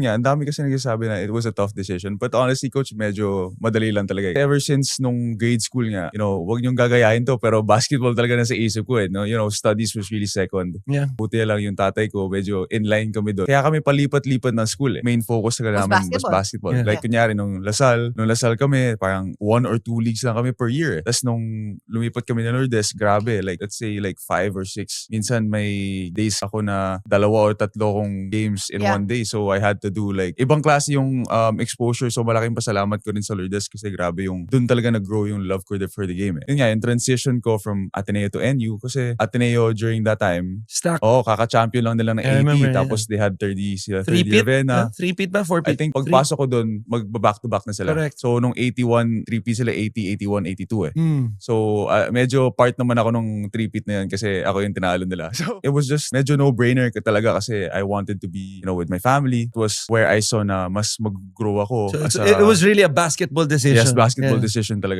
Yeah, ang dami kasi nagsasabi na it was a tough decision. But honestly, coach, medyo madali lang talaga. Ever since nung grade school nga, wag niyong gagayahin to, pero basketball talaga nasa isip ko eh. No? Studies was really second. Yeah. Buti lang yung tatay ko, medyo inline kami doon. Kaya kami palipat-lipat ng school eh. Main focus talaga namin was basketball. Yeah. Like kunyari, nung Lasal kami, parang 1 or 2 leagues lang kami per year. Tapos nung lumipat kami ng Lourdes, grabe, like let's say like 5 or 6. Minsan may days ako na 2 or 3 kong games in one day. So I had to do like, ibang klase yung exposure. So malaking pasalamat ko rin sa Lourdes kasi grabe yung, dun talaga nag-grow yung love ko for the game eh. Yun nga, yung transition ko from Ateneo to NU kasi Ateneo during that time, kaka-champion lang nila ng 80. Tapos they had 30 sila. 30 Ravenna. 3-peat ba? 4-peat? I think pagpasok ko dun, mag-back-to-back na sila. Correct. So nung 81, 3-peat sila, 80, 81, 82 eh. So medyo part naman ako nung 3-peat na yun kasi ako yung tinalo nila. So it was just medyo no-brainer talaga kasi I wanted to be, with my family. It was where I saw na mas mag-grow ako. So it was really a basketball decision. Yes, basketball decision talaga.